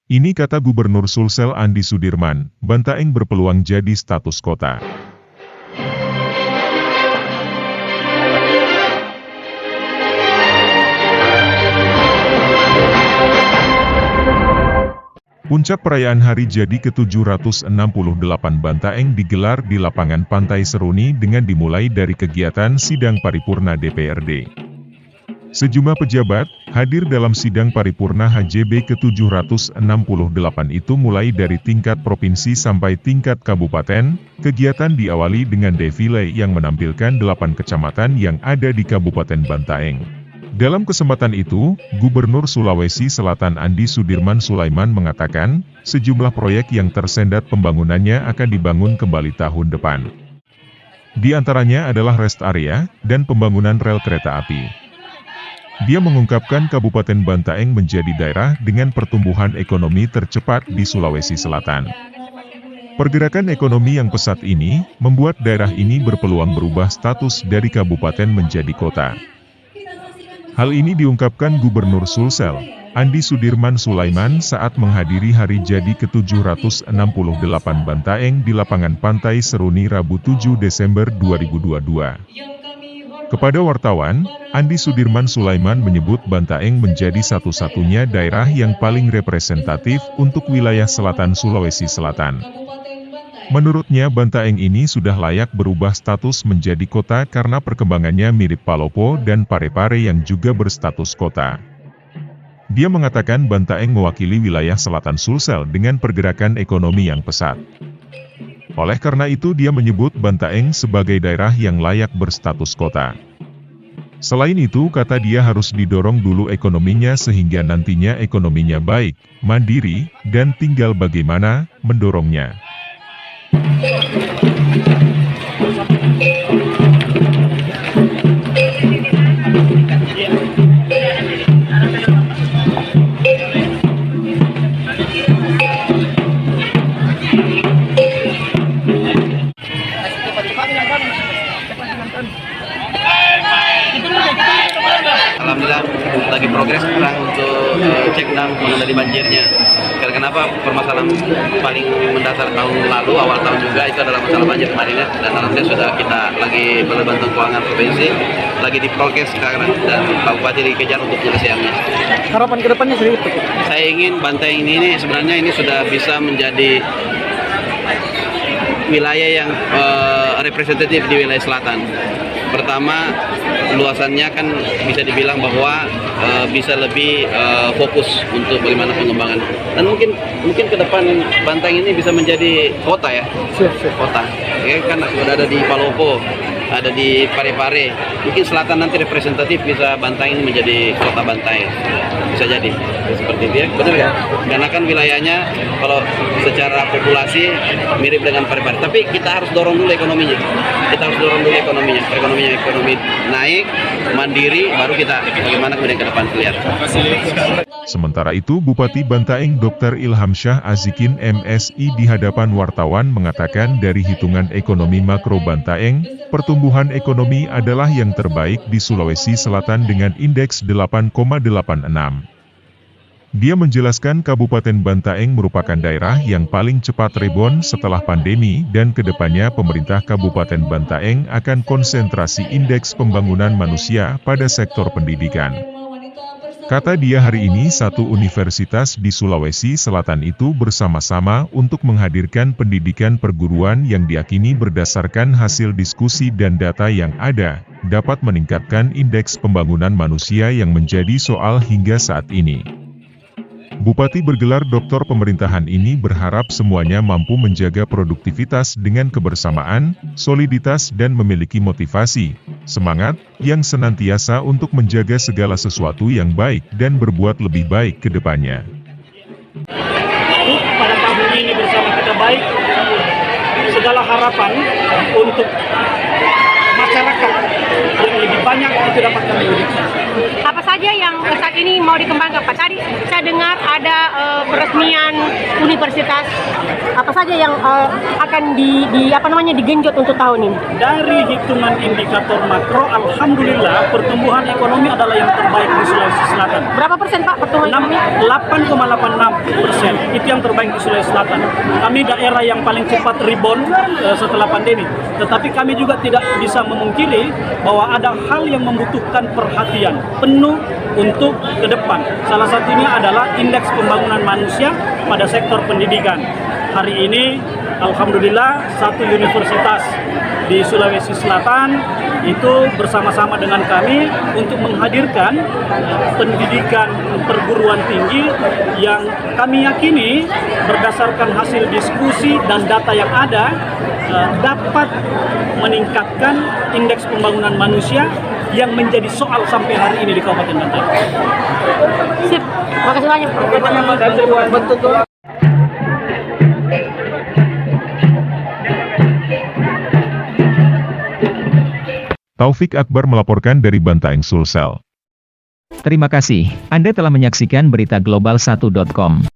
Ini kata Gubernur Sulsel Andi Sudirman, Bantaeng berpeluang jadi status kota. Puncak perayaan Hari Jadi ke-768 Bantaeng digelar di lapangan Pantai Seruni dengan dimulai dari kegiatan sidang paripurna DPRD. Sejumlah pejabat hadir dalam sidang paripurna HJB ke-768 itu mulai dari tingkat provinsi sampai tingkat kabupaten. Kegiatan diawali dengan defile yang menampilkan 8 kecamatan yang ada di Kabupaten Bantaeng. Dalam kesempatan itu, Gubernur Sulawesi Selatan Andi Sudirman Sulaiman mengatakan, sejumlah proyek yang tersendat pembangunannya akan dibangun kembali tahun depan. Di antaranya adalah rest area dan pembangunan rel kereta api. Dia mengungkapkan Kabupaten Bantaeng menjadi daerah dengan pertumbuhan ekonomi tercepat di Sulawesi Selatan. Pergerakan ekonomi yang pesat ini membuat daerah ini berpeluang berubah status dari kabupaten menjadi kota. Hal ini diungkapkan Gubernur Sulsel, Andi Sudirman Sulaiman saat menghadiri Hari Jadi ke-768 Bantaeng di lapangan Pantai Seruni Rabu 7 Desember 2022. Kepada wartawan, Andi Sudirman Sulaiman menyebut Bantaeng menjadi satu-satunya daerah yang paling representatif untuk wilayah selatan Sulawesi Selatan. Menurutnya Bantaeng ini sudah layak berubah status menjadi kota karena perkembangannya mirip Palopo dan Parepare yang juga berstatus kota. Dia mengatakan Bantaeng mewakili wilayah selatan Sulsel dengan pergerakan ekonomi yang pesat. Oleh karena itu dia menyebut Bantaeng sebagai daerah yang layak berstatus kota. Selain itu kata dia harus didorong dulu ekonominya sehingga nantinya ekonominya baik, mandiri, dan tinggal bagaimana mendorongnya. Alhamdulillah lagi progres sekarang untuk cek dam mengenai banjirnya. Karena kenapa permasalahan paling mendasar tahun lalu, awal tahun juga itu adalah masalah banjir kemarin ya. Dan alhamdulillah sudah kita lagi bantuan keuangan provinsi, lagi di progres sekarang dan Pak Bupati dikejar untuk penyelesaiannya. Harapan kedepannya seperti itu? Saya ingin Bantaeng ini sebenarnya ini sudah bisa menjadi wilayah yang representatif di wilayah selatan. Pertama, luasannya kan bisa dibilang bahwa bisa lebih fokus untuk bagaimana pengembangan. Dan mungkin ke depan Bantaeng ini bisa menjadi kota ya. Kota. Ya, kan sudah ada di Palopo, ada di Parepare. Mungkin selatan nanti representatif bisa Bantaeng ini menjadi kota Bantaeng. Bisa jadi seperti itu ya. Benar ya? Karena kan wilayahnya kalau secara populasi mirip dengan Parepare. Tapi kita harus dorong dulu ekonominya. Ekonomi naik, mandiri, baru kita bagaimana kemudian ke depan lihat. Sementara itu Bupati Bantaeng Dr. Ilham Syah Azikin MSI di hadapan wartawan mengatakan dari hitungan ekonomi makro Bantaeng, pertumbuhan ekonomi adalah yang terbaik di Sulawesi Selatan dengan indeks 8,86. Dia menjelaskan Kabupaten Bantaeng merupakan daerah yang paling cepat rebound setelah pandemi dan kedepannya pemerintah Kabupaten Bantaeng akan konsentrasi indeks pembangunan manusia pada sektor pendidikan. Kata dia hari ini satu universitas di Sulawesi Selatan itu bersama-sama untuk menghadirkan pendidikan perguruan yang diyakini berdasarkan hasil diskusi dan data yang ada, dapat meningkatkan indeks pembangunan manusia yang menjadi soal hingga saat ini. Bupati bergelar Doktor Pemerintahan ini berharap semuanya mampu menjaga produktivitas dengan kebersamaan, soliditas dan memiliki motivasi, semangat, yang senantiasa untuk menjaga segala sesuatu yang baik dan berbuat lebih baik ke depannya. Pada tahun ini bersama kita baik, segala harapan untuk masyarakat yang lebih banyak itu dapat kami wujudkan. saja yang saat ini mau dikembangkan Pak? Tadi saya dengar ada peresmian universitas, apa saja yang akan digenjot untuk tahun ini? Dari hitungan indikator makro, alhamdulillah pertumbuhan ekonomi adalah yang terbaik di Sulawesi Selatan. Berapa persen Pak pertumbuhan ekonomi? 8,86%. Itu yang terbaik di Sulawesi Selatan. Kami daerah yang paling cepat rebound setelah pandemi. Tetapi kami juga tidak bisa memungkiri bahwa ada hal yang membutuhkan perhatian penuh untuk ke depan. Salah satunya adalah indeks pembangunan manusia pada sektor pendidikan. Hari ini, alhamdulillah, satu universitas di Sulawesi Selatan itu bersama-sama dengan kami untuk menghadirkan pendidikan perguruan tinggi yang kami yakini berdasarkan hasil diskusi dan data yang ada dapat meningkatkan indeks pembangunan manusia yang menjadi soal sampai hari ini di Kabupaten Bantaeng. Sip, makasih banyak. Taufik Akbar melaporkan dari Bantaeng Sulsel. Terima kasih, Anda telah menyaksikan berita global1.com.